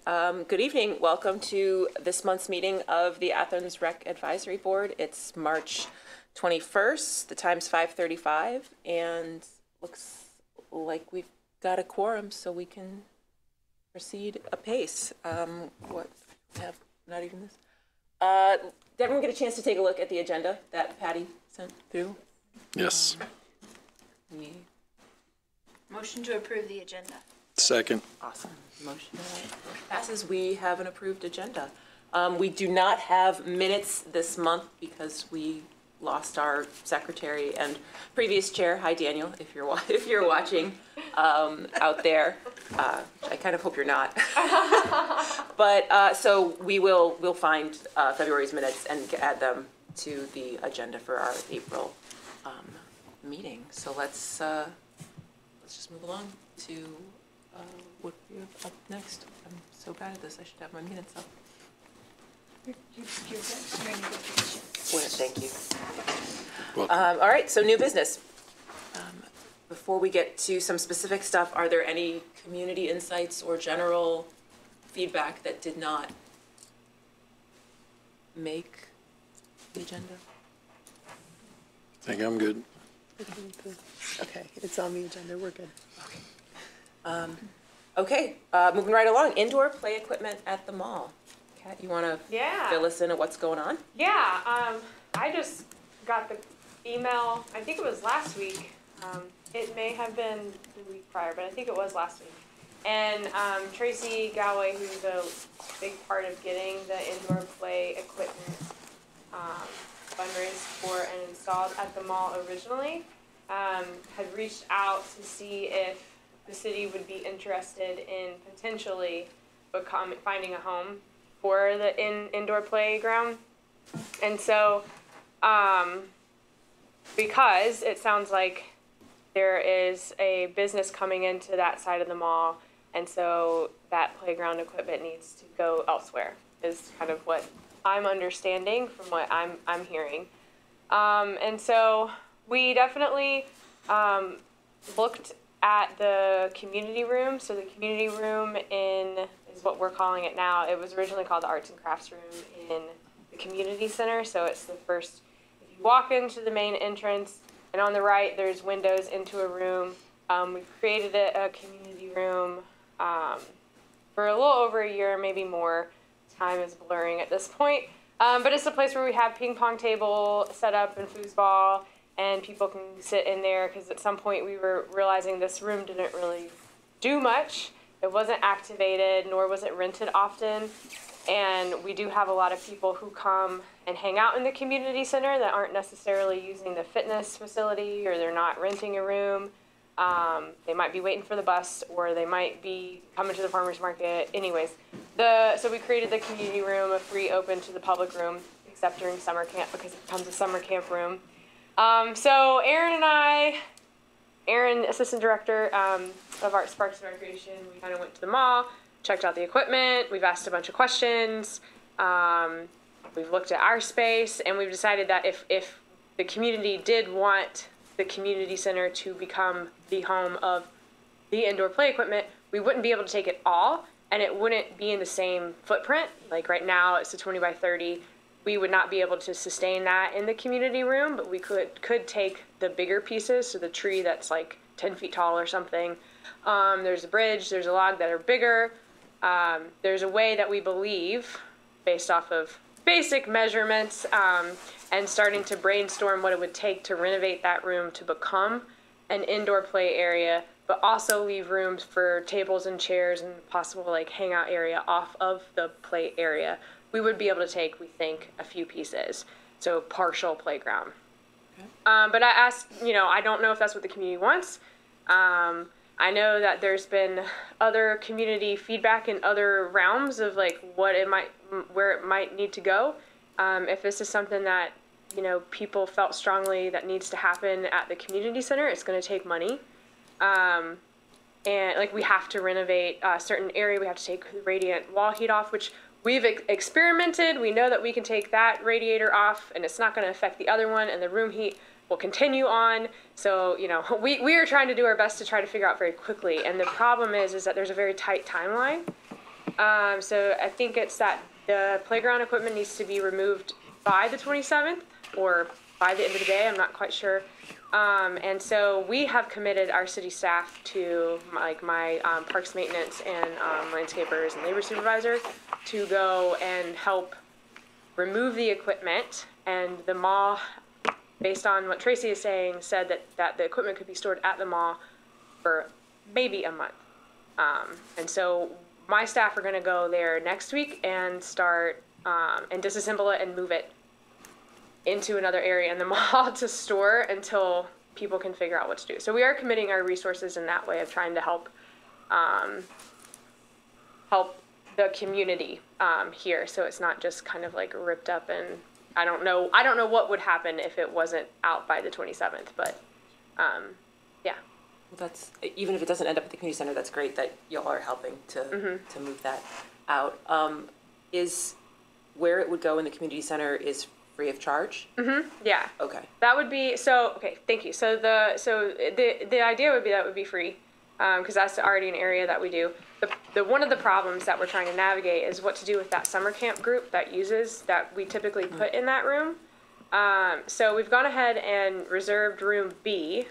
Good evening. Welcome to this month's meeting of the Athens Rec Advisory Board. It's March 21st. The time's 5:35, and looks like we've got a quorum, so we can proceed apace. What have not even this? Did everyone get a chance to take a look at the agenda that Patty sent through? Yes. Motion to approve the agenda. Second. Awesome. Motion passes. We have an approved agenda. We do not have minutes this month because we lost our secretary and previous chair. Hi, Daniel, if you're watching out there. I kind of hope you're not. But so we'll find February's minutes and add them to the agenda for our April meeting. So let's just move along to what we have up next. I'm so bad at this. I should have my minutes up. You're good. Well, thank you. Welcome. All right, so new business. Before we get to some specific stuff, are there any community insights or general feedback that did not make the agenda? I think I'm good. Okay, it's on the agenda. We're good. Okay, moving right along. Indoor play equipment at the mall. Kat, you want to fill us in on what's going on? Yeah, I just got the email, I think it was last week. It may have been the week prior, but I think it was last week. And Tracy Galway, who's a big part of getting the indoor play equipment fundraised for and installed at the mall originally, had reached out to see if the city would be interested in potentially finding a home for the indoor playground. And so, because it sounds like there is a business coming into that side of the mall, and so that playground equipment needs to go elsewhere, is kind of what I'm understanding from what I'm hearing. And so we definitely looked at the community room. So the community room is what we're calling it now. It was originally called the Arts and Crafts Room in the community center. So it's the first, if you walk into the main entrance, and on the right there's windows into a room. We've created a community room for a little over a year, maybe more. Time is blurring at this point. But it's a place where we have ping pong table set up and foosball, and people can sit in there, because at some point we were realizing this room didn't really do much. It wasn't activated, nor was it rented often. And we do have a lot of people who come and hang out in the community center that aren't necessarily using the fitness facility, or they're not renting a room. They might be waiting for the bus, or they might be coming to the farmer's market. Anyways, so we created the community room, a free open to the public room, except during summer camp, because it becomes a summer camp room. So Aaron, assistant director of Arts, Parks, and Recreation, we kind of went to the mall, checked out the equipment, we've asked a bunch of questions, we've looked at our space, and we've decided that if the community did want the community center to become the home of the indoor play equipment, we wouldn't be able to take it all, and it wouldn't be in the same footprint. Like right now, it's a 20 by 30. We would not be able to sustain that in the community room, but we could take the bigger pieces, so the tree that's like 10 feet tall or something. There's a bridge, there's a log that are bigger. There's a way that we believe, based off of basic measurements, and starting to brainstorm what it would take to renovate that room to become an indoor play area, but also leave rooms for tables and chairs and possible like hangout area off of the play area. We would be able to take, we think, a few pieces. So partial playground. Okay. But I asked, I don't know if that's what the community wants. I know that there's been other community feedback in other realms of like where it might need to go. If this is something that, people felt strongly that needs to happen at the community center, it's going to take money. And like we have to renovate a certain area. We have to take the radiant wall heat off, which we've experimented. We know that we can take that radiator off and it's not going to affect the other one, and the room heat will continue on. So, we are trying to do our best to try to figure out very quickly. And the problem is that there's a very tight timeline. So I think it's that the playground equipment needs to be removed by the 27th or by the end of the day. I'm not quite sure. And so we have committed our city staff to my parks maintenance and landscapers and labor supervisor to go and help remove the equipment. And the mall, based on what Tracy is saying, said that the equipment could be stored at the mall for maybe a month. And so my staff are going to go there next week and start and disassemble it and move it into another area in the mall to store until people can figure out what to do. So we are committing our resources in that way of trying to help help the community here. So it's not just kind of like ripped up, and I don't know what would happen if it wasn't out by the 27th, but yeah. Well, that's, even if it doesn't end up at the community center, that's great that y'all are helping to move that out. Is where it would go in the community center is free of charge? Yeah. Okay. That would be, so, okay, thank you. So the idea would be that would be free, because that's already an area that we do. The one of the problems that we're trying to navigate is what to do with that summer camp group that we typically put in that room. So we've gone ahead and reserved room B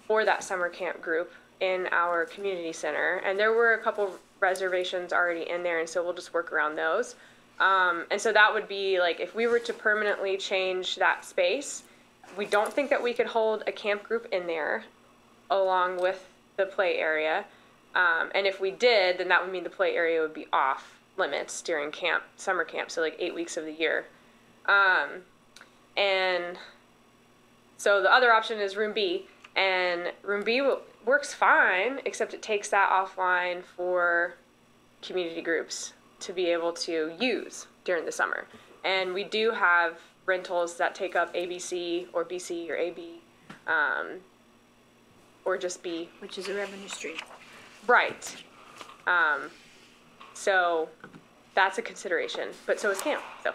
for that summer camp group in our community center. And there were a couple reservations already in there, and so we'll just work around those. And so that would be like, if we were to permanently change that space, we don't think that we could hold a camp group in there along with the play area. And if we did, then that would mean the play area would be off limits during summer camp, so like 8 weeks of the year. And so the other option is room B, and room B works fine, except it takes that offline for community groups to be able to use during the summer. And we do have rentals that take up ABC or BC or AB, or just B. Which is a revenue stream. Right. So that's a consideration, but so is camp. So,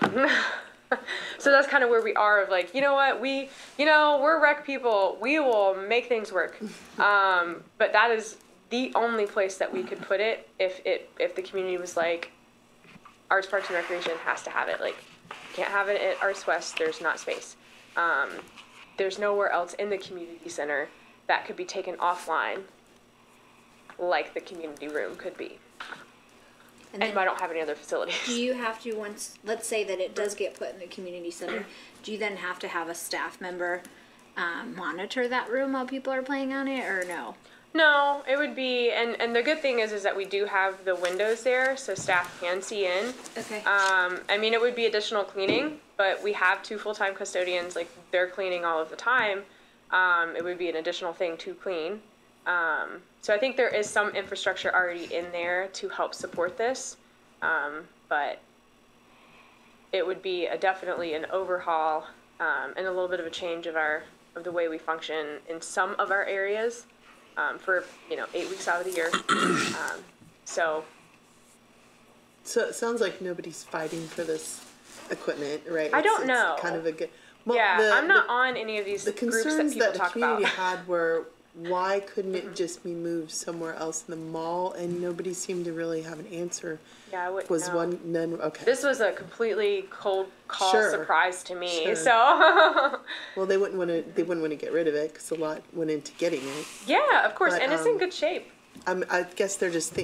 so that's kind of where we are of like, you know what, we're rec people. We will make things work. But that is the only place that we could put it if the community was like, Arts, Parks, and Recreation has to have it. Like, can't have it at Arts West. There's not space. There's nowhere else in the community center that could be taken offline like the community room could be. And I don't have any other facilities. Do you have to, let's say that it does get put in the community center, do you then have to have a staff member monitor that room while people are playing on it, or no? No, it would be, and the good thing is that we do have the windows there, so staff can see in. Okay. I mean, it would be additional cleaning, but we have 2 full-time custodians, like, they're cleaning all of the time. It would be an additional thing to clean. So I think there is some infrastructure already in there to help support this, but it would be definitely an overhaul and a little bit of a change of the way we function in some of our areas for 8 weeks out of the year. So it sounds like nobody's fighting for this equipment, right? I don't know. It's kind of a good. I'm not on any of these the groups that concerns people that the talk community about. had were, why couldn't it just be moved somewhere else in the mall? And nobody seemed to really have an answer. Yeah, I wouldn't Was know. none? Okay. This was a completely cold call surprise to me. Sure. So Well, they wouldn't want to. They wouldn't want to get rid of it because a lot went into getting it. yeah, of course, But, and it's in good shape. I guess they're just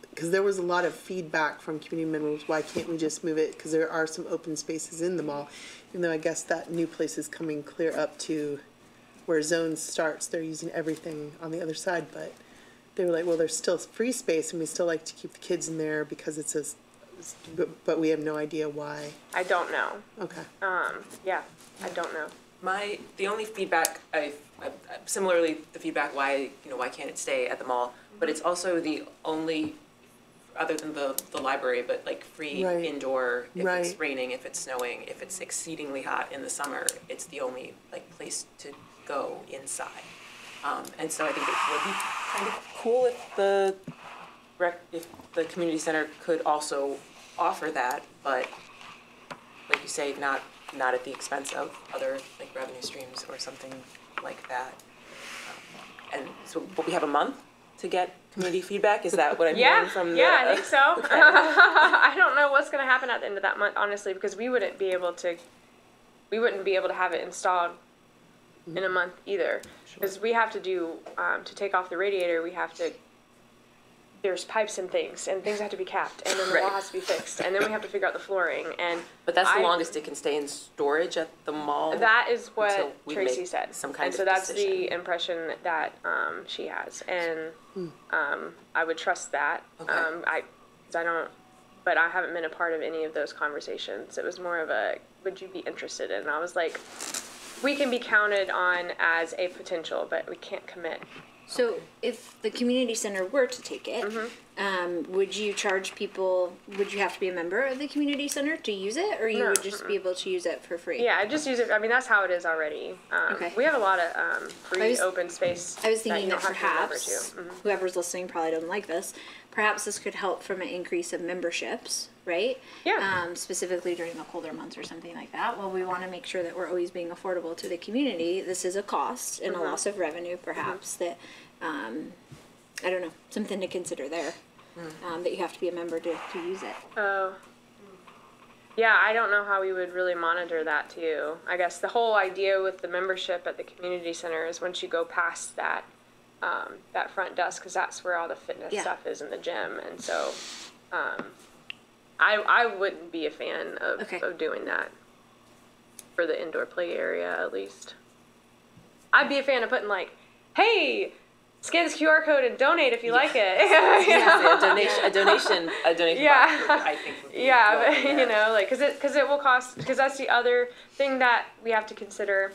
because there was a lot of feedback from community members. Why can't we just move it? Because there are some open spaces in the mall, even though I guess that new place is coming clear up to where Zones starts. They're using everything on the other side, but they were like, well, there's still free space, and we still like to keep the kids in there because it's a. But we have no idea why. I don't know. Okay. Yeah, I don't know. The only feedback similarly the feedback why can't it stay at the mall, but it's also the only, other than the library, but like free Right. indoor, if Right. it's raining, if it's snowing, if it's exceedingly hot in the summer, it's the only like place to go inside. And so I think it would be kind of cool if the community center could also offer that, but like you say, not at the expense of other like revenue streams or something like that. And so, but we have a month to get community feedback? Is that what I'm Yeah, hearing from the? yeah, I think so. I don't know what's going to happen at the end of that month, honestly, because we wouldn't be able to have it installed in a month either, because we have to do to take off the radiator. There's pipes and things have to be capped, and then the wall Right. has to be fixed, and then we have to figure out the flooring, and But that's the longest it can stay in storage at the mall? that is Until what we Tracy make said. some kind and of so that's decision. the impression that she has, and I would trust that. Okay. I don't, but I haven't been a part of any of those conversations. It was more of a, would you be interested in? And I was like, we can be counted on as a potential, but we can't commit. So if the community center were to take it, would you charge people, would you have to be a member of the community center to use it, or you No, would just be able to use it for free? Yeah, I just use it. I mean, that's how it is already. Okay. We have a lot of free open space. I was thinking you that don't have to be a member perhaps, to. whoever's listening probably doesn't like this, perhaps this could help from an increase of memberships, right? Yeah. Specifically during the colder months or something like that. Well, we want to make sure that we're always being affordable to the community. This is a cost and a loss of revenue, perhaps, that, I don't know, something to consider there. That you have to be a member to use it. Oh. Yeah, I don't know how we would really monitor that too. I guess the whole idea with the membership at the community center is once you go past that, that front desk, because that's where all the fitness Yeah. stuff is in the gym, and so, I wouldn't be a fan of, Okay. of doing that for the indoor play area at least. I'd be a fan of putting like, hey, scan this QR code and donate if you like it. Yeah, a donation Yeah. box, I think would be Yeah, but welcome there. you know, like, cause it will cost, cause that's the other thing that we have to consider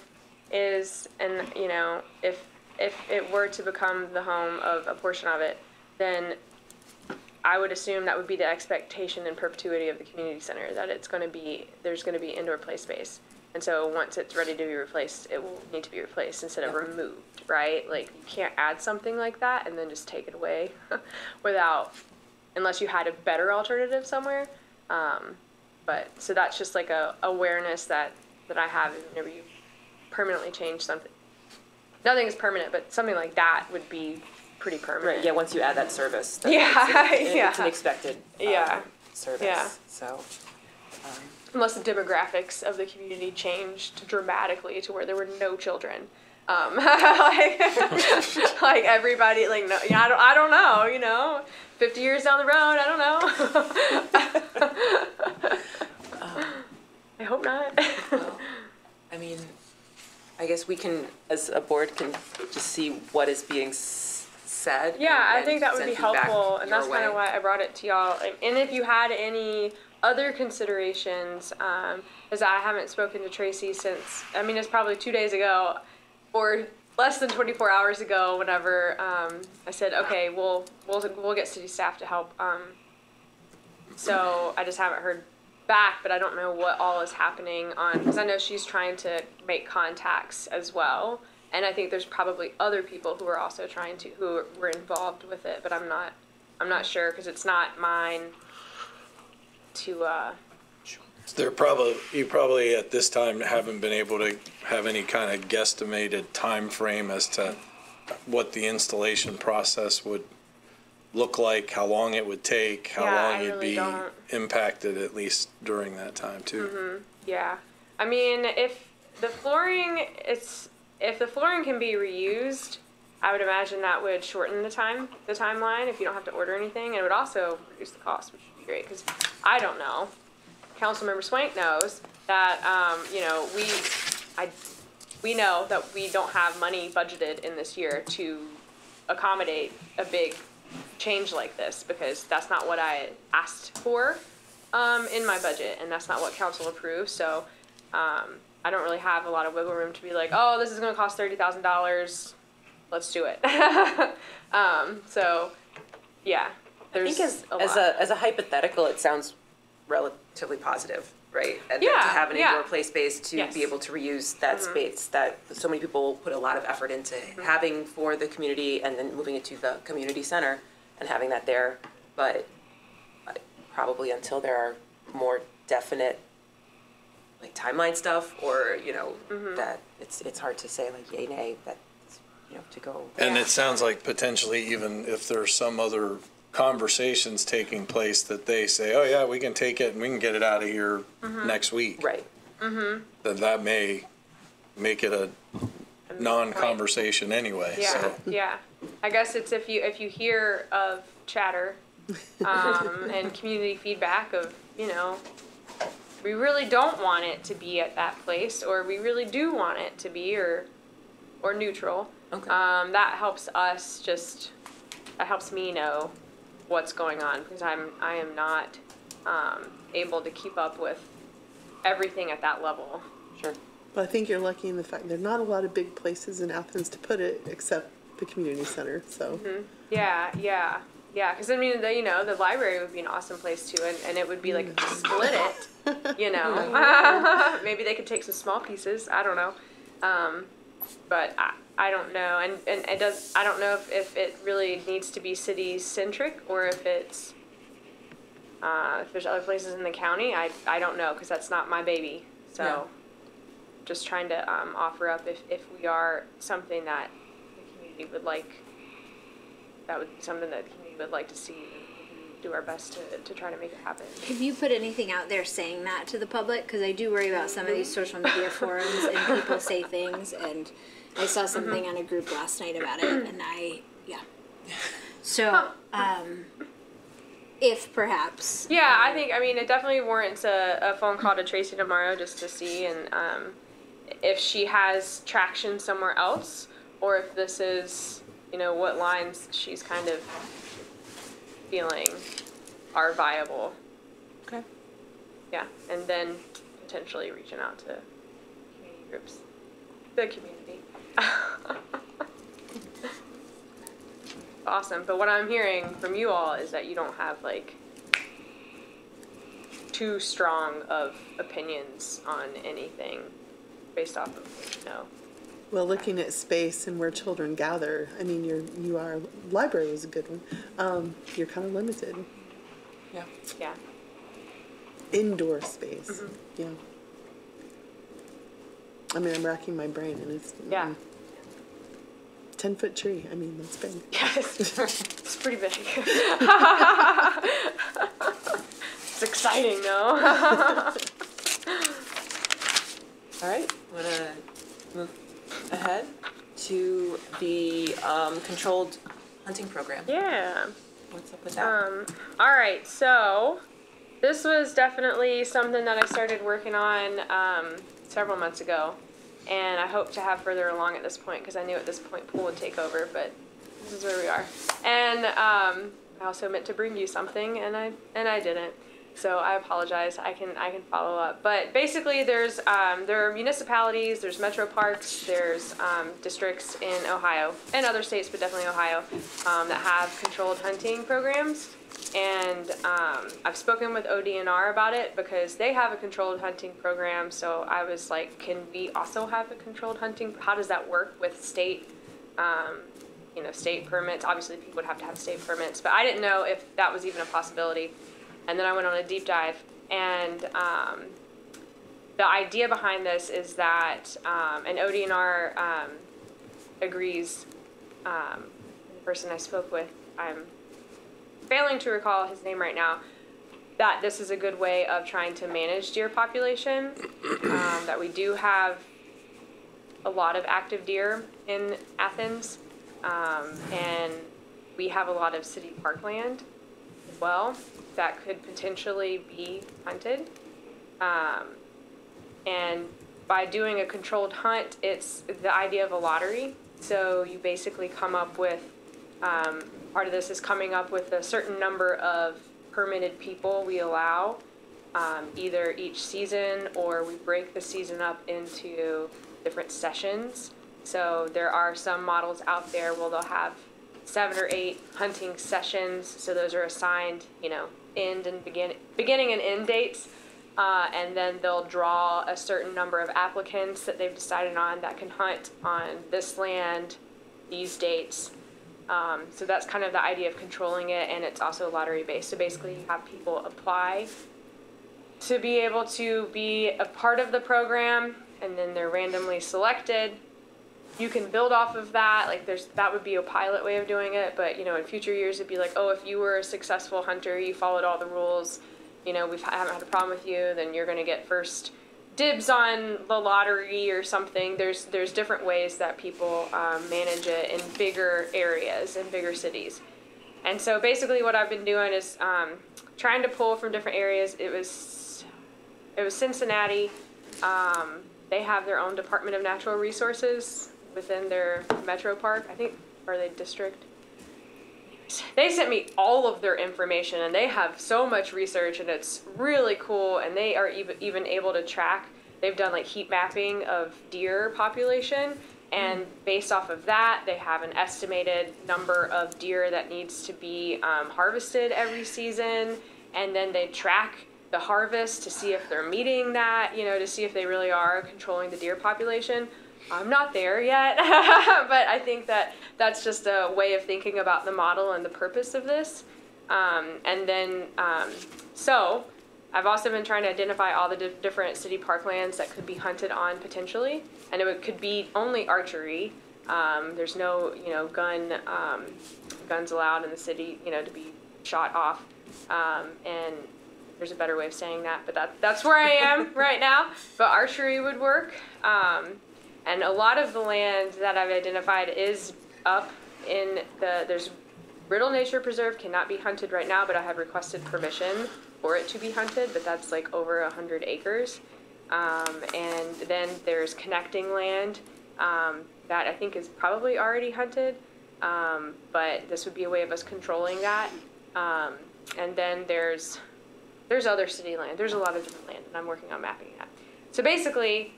is, and you know, if it were to become the home of a portion of it, then I would assume that would be the expectation in perpetuity of the community center, that there's gonna be indoor play space. And so once it's ready to be replaced, it will need to be replaced instead of removed, right? Like, you can't add something like that and then just take it away unless you had a better alternative somewhere. But, so that's just like a awareness that I have whenever you permanently change something. Nothing is permanent, but something like that would be pretty permanent. Right, yeah, once you add that service. Yeah, It's an yeah. expected Yeah. service, Yeah. so. Unless the demographics of the community changed dramatically to where there were no children. Like everybody, like, no, yeah, I don't know, you know, 50 years down the road, I don't know. I hope not. Well, I mean, I guess we can, as a board, can just see what is being said. Yeah, I and think that would send be feedback helpful, and your that's kind of way. why I brought it to y'all. And if you had any other considerations, as I haven't spoken to Tracy since, I mean, it's probably 2 days ago, or less than 24 hours ago, whenever I said, okay, we'll get city staff to help. So I just haven't heard back, but I don't know what all is happening because I know she's trying to make contacts as well. And I think there's probably other people who are also who were involved with it, but I'm not sure because it's not mine to, You probably at this time haven't been able to have any kind of guesstimated time frame as to what the installation process would look like, how long it would take, how Yeah, long I you'd really be don't. impacted at least during that time too. yeah. I mean, if the flooring can be reused, I would imagine that would shorten the timeline if you don't have to order anything, and it would also reduce the cost, which would be great, because I don't know. Councilmember Swank knows that, you know, we know that we don't have money budgeted in this year to accommodate a big change like this, because that's not what I asked for in my budget, and that's not what council approved. So I don't really have a lot of wiggle room to be like, oh, this is going to cost $30,000. Let's do it. So yeah, I think as a hypothetical, it sounds relatively positive, right? And Yeah, to have an yeah. indoor play space to Yes. be able to reuse that space that so many people put a lot of effort into having for the community and then moving it to the community center and having that there. But probably until there are more definite like timeline stuff or, you know, that it's hard to say like yay, nay, that to go. And it sounds like potentially even if there's some other conversations taking place that they say, oh yeah, we can take it and we can get it out of here next week. Right. Then that may make it a non-conversation anyway, Yeah, so. yeah. I guess it's if you hear of chatter, and community feedback of, we really don't want it to be at that place, or we really do want it to be, or neutral. Okay. That helps that helps me know what's going on, because I am not, able to keep up with everything at that level. Sure. But I think you're lucky in the fact there are not a lot of big places in Athens to put it except the community center, so. Yeah, because I mean, the library would be an awesome place too, and it would be like split it, maybe they could take some small pieces, I don't know, but I don't know, and I don't know if it really needs to be city centric, or if it's, if there's other places in the county, I don't know, because that's not my baby, so. Yeah. Just trying to offer up if we are something that the community would like, that would be something that the community would like to see, and do our best to try to make it happen. Have you put anything out there saying that to the public? Because I do worry about some of these social media forums and people say things, and I saw something on a group last night about it, and So, if perhaps. Yeah, I mean, it definitely warrants a phone call to Tracy tomorrow just to see, and if she has traction somewhere else, or if this is, what lines she's kind of feeling are viable. Okay. Yeah, and then potentially reaching out to community groups. The community. Awesome, but what I'm hearing from you all is that you don't have, like, too strong of opinions on anything based off of what you know. Well, looking at space and where children gather, I mean, library was a good one. You're kind of limited. Yeah. Yeah. Indoor space, yeah. I mean, I'm racking my brain and it's. Yeah. 10-foot tree, I mean, that's big. Yes, it's pretty big. It's exciting, though. All right, want to move ahead to the controlled hunting program. Yeah. What's up with that? All right, so this was definitely something that I started working on several months ago, and I hope to have further along at this point, because I knew at this point Pool would take over, but this is where we are. And I also meant to bring you something, and I didn't. So I apologize. I can follow up. But basically, there are municipalities, there's metro parks, there's districts in Ohio and other states, but definitely Ohio, that have controlled hunting programs. And I've spoken with ODNR about it because they have a controlled hunting program. So I was like, can we also have a controlled hunting? How does that work with state, state permits? Obviously, people would have to have state permits, but I didn't know if that was even a possibility. And then I went on a deep dive, and the idea behind this is that, and ODNR agrees, the person I spoke with, I'm failing to recall his name right now, that this is a good way of trying to manage deer population, that we do have a lot of active deer in Athens, and we have a lot of city parkland as well that could potentially be hunted. And by doing a controlled hunt, it's the idea of a lottery. So you basically come up with, part of this is coming up with a certain number of permitted people we allow, either each season, or we break the season up into different sessions. So there are some models out there where they'll have 7 or 8 hunting sessions. So those are assigned, end and beginning and end dates. And then they'll draw a certain number of applicants that they've decided on that can hunt on this land, these dates. So that's kind of the idea of controlling it, and it's also lottery based. So basically you have people apply to be able to be a part of the program, and then they're randomly selected, you can build off of that. Like that would be a pilot way of doing it. But, you know, in future years, it'd be like, oh, if you were a successful hunter, you followed all the rules, you know, haven't had a problem with you, then you're going to get first dibs on the lottery or something. There's different ways that people manage it in bigger areas, in bigger cities. And so basically what I've been doing is trying to pull from different areas. It was Cincinnati. They have their own Department of Natural Resources within their metro park, I think, or the district. They sent me all of their information, and they have so much research, and it's really cool. And they are even able to track. They've done like heat mapping of deer population, and based off of that, they have an estimated number of deer that needs to be harvested every season, and then they track the harvest to see if they're meeting that, you know, to see if they really are controlling the deer population. I'm not there yet, but I think that that's just a way of thinking about the model and the purpose of this. So I've also been trying to identify all the different city parklands that could be hunted on potentially, and could be only archery. There's no, you know, guns allowed in the city, you know, to be shot off, and there's a better way of saying that, but that's where I am right now. But archery would work. And a lot of the land that I've identified is up in there's Riddle Nature Preserve cannot be hunted right now, but I have requested permission for it to be hunted, but that's like over 100 acres. And then there's connecting land that I think is probably already hunted, but this would be a way of us controlling that. And then there's other city land. There's a lot of different land, and I'm working on mapping that. So basically,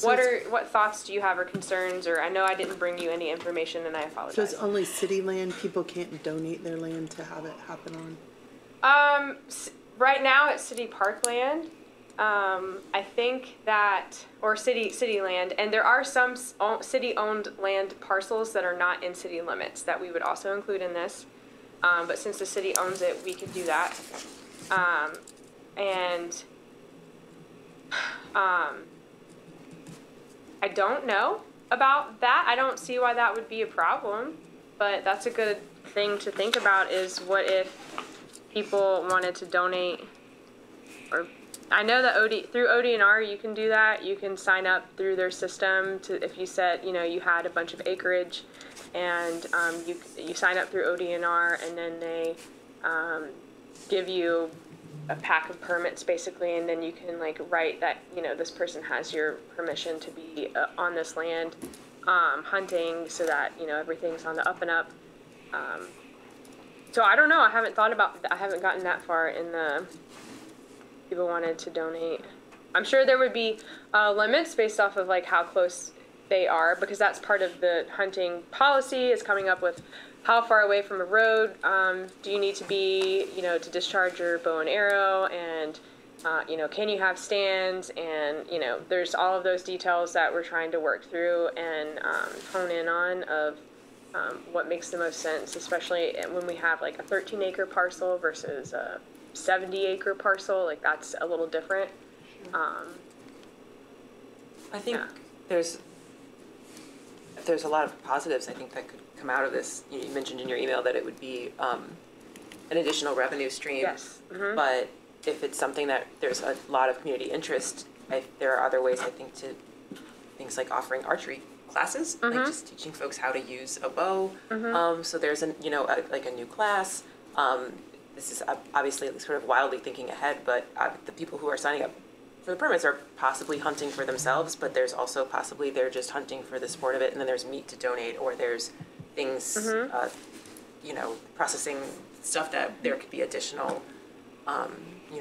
what thoughts do you have or concerns? Or I know I didn't bring you any information, and I apologize. So it's only city land? People can't donate their land to have it happen on? Right now it's city park land. I think that, or city land, and there are some city-owned land parcels that are not in city limits that we would also include in this. But since the city owns it, we could do that. I don't know about that. I don't see why that would be a problem, but that's a good thing to think about is what if people wanted to donate, or I know that through ODNR you can do that. You can sign up through their system to, if you said, you know, you had a bunch of acreage, and you sign up through ODNR, and then they give you a pack of permits basically, and then you can like write that, you know, this person has your permission to be on this land hunting, so that, you know, everything's on the up and up. So I don't know. I haven't thought about that. I haven't gotten that far in the people wanted to donate. I'm sure there would be limits based off of like how close they are, because that's part of the hunting policy, is coming up with how far away from a road do you need to be, you know, to discharge your bow and arrow, and you know, can you have stands, and you know, there's all of those details that we're trying to work through and hone in on of what makes the most sense, especially when we have like a 13-acre parcel versus a 70-acre parcel. Like that's a little different. I think there's a lot of positives, I think, that could come out of this. You mentioned in your email that it would be an additional revenue stream. Yes. Mm-hmm. But if it's something that there's a lot of community interest, there are other ways, I think, to things like offering archery classes, like just teaching folks how to use a bow. So there's like a new class. This is obviously sort of wildly thinking ahead, but the people who are signing up for the permits are possibly hunting for themselves, but there's also possibly they're just hunting for the sport of it, and then there's meat to donate, or there's things, processing stuff that there could be additional,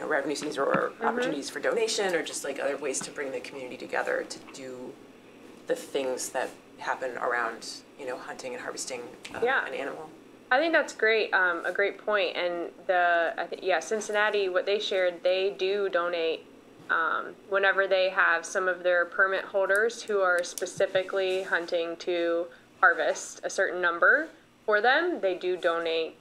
revenue streams or opportunities for donation, or just like other ways to bring the community together to do the things that happen around, hunting and harvesting an animal. I think that's great, a great point. And Cincinnati, what they shared, they do donate whenever they have some of their permit holders who are specifically hunting to harvest a certain number for them, they do donate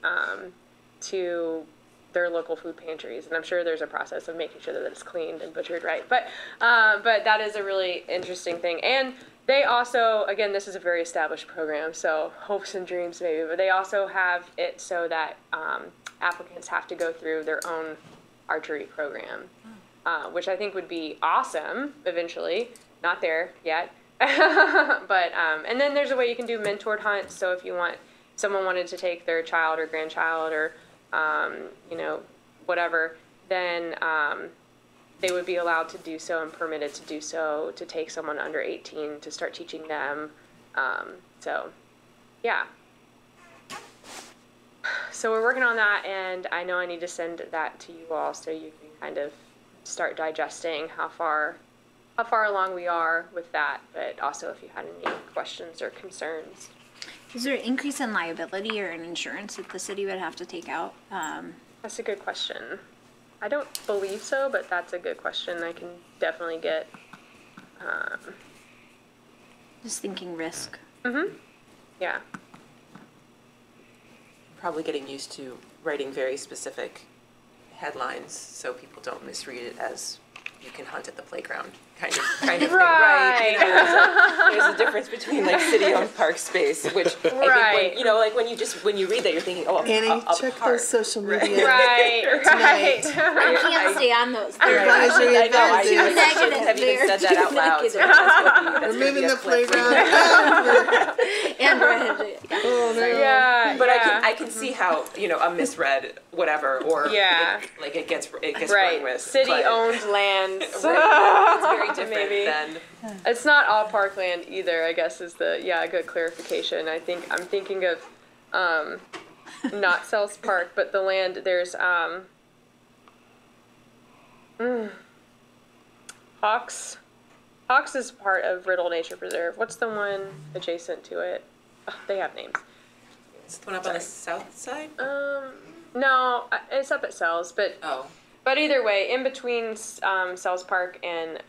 to their local food pantries. And I'm sure there's a process of making sure that it's cleaned and butchered right. But that is a really interesting thing. And They also, again, this is a very established program, so hopes and dreams maybe, but they also have it so that applicants have to go through their own archery program, which I think would be awesome eventually. Not there yet. But, and then there's a way you can do mentored hunts, so if you want, someone wanted to take their child or grandchild or, you know, whatever, then they would be allowed to do so and permitted to do so, to take someone under 18 to start teaching them. So, yeah. So we're working on that, and I know I need to send that to you all so you can kind of start digesting how far along we are with that, but also if you had any questions or concerns. Is there an increase in liability or in insurance that the city would have to take out? That's a good question. I don't believe so, but that's a good question. I can definitely get. Just thinking risk. Yeah. Probably getting used to writing very specific headlines so people don't misread it as you can hunt at the playground kind of thing, right? You know, there's a difference between like city-owned park space, which I think when, you know, like when you read that, you're thinking, oh, Annie, check those social media. Right. I can't stay on those. Advisory I know, I Too negative. have even said that out loud. So that's Removing the clip. playground. And red. Oh, no. Yeah. But I can see how, you know, a misread whatever, or it gets Right. run with. City-owned land. It's very different Maybe. than. It's not all parkland either, I guess is the, good clarification. I'm thinking of, not Sells Park, but the land, there's, Hawks. Hawks is part of Riddle Nature Preserve. What's the one adjacent to it? Oh, they have names. It's the one up on the south side? No, it's up at Sells, but Oh. But either way, in between Sells Park and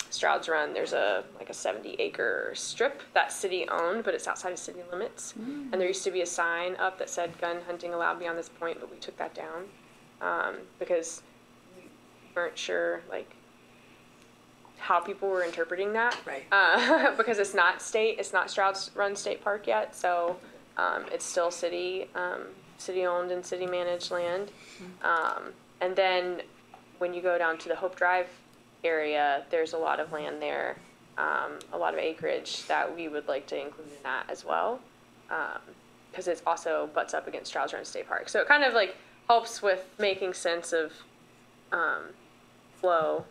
Stroud's Run, there's a 70-acre strip that's city-owned, but it's outside of city limits. And there used to be a sign up that said gun hunting allowed beyond this point, but we took that down because we weren't sure how people were interpreting that. Right. Because it's not Stroud's Run State Park yet, so it's still city-owned and city-managed land. And then when you go down to the Hope Drive area, there's a lot of land there, a lot of acreage that we would like to include in that as well, because it also butts up against Stroud's Run State Park. So it kind of helps with making sense of flow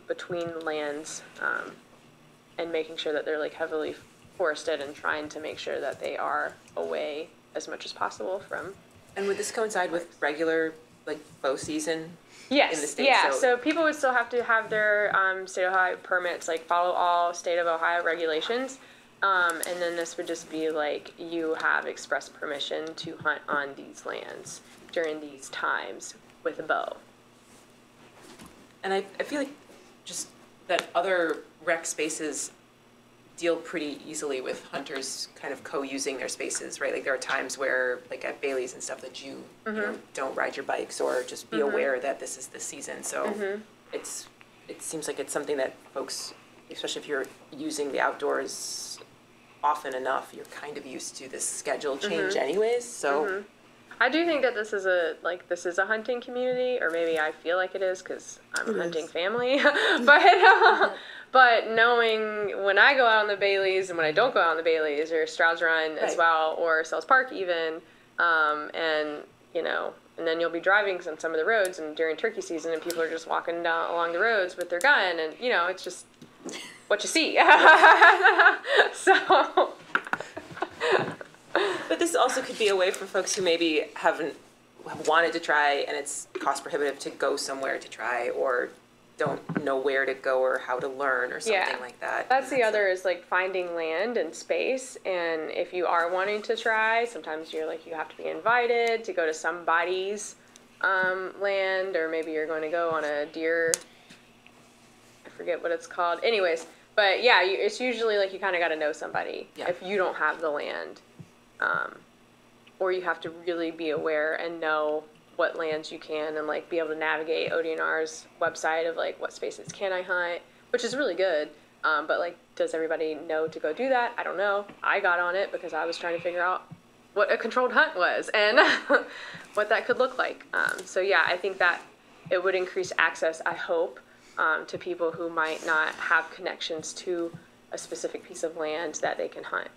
between lands and making sure that they're heavily forested and trying to make sure that they are away as much as possible from. And would this coincide with regular bow season? Yes. In the state? Yeah. So people would still have to have their state of Ohio permits, follow all state of Ohio regulations, and then this would just be you have express permission to hunt on these lands during these times with a bow. And I feel like just that other rec spaces deal pretty easily with hunters kind of co-using their spaces, right? There are times where, at Bailey's and stuff, that you know, don't ride your bikes or just be aware that this is the season. So it seems like it's something that folks, especially if you're using the outdoors often enough, you're kind of used to this schedule change anyways. So I do think that this is a hunting community, or maybe I feel like it is because I'm a hunting family. But knowing when I go out on the Baileys and when I don't go out on the Baileys, or Stroud's Run as well, or Sells Park even, and then you'll be driving on some of the roads and during turkey season, and people are just walking down along the roads with their gun, and it's just what you see. So. But this also could be a way for folks who maybe have wanted to try and it's cost prohibitive to go somewhere to try, or don't know where to go or how to learn or something like that. That's the other is finding land and space. And if you are wanting to try, sometimes you're you have to be invited to go to somebody's land, or maybe you're going to go on a deer, I forget what it's called. Anyways, but yeah, it's usually you kind of got to know somebody if you don't have the land. Or you have to really be aware and know what lands you can and be able to navigate ODNR's website of what spaces can I hunt, which is really good. But like, does everybody know to go do that? I don't know. I got on it because I was trying to figure out what a controlled hunt was and what that could look like. So yeah, I think that it would increase access, I hope, to people who might not have connections to a specific piece of land that they can hunt.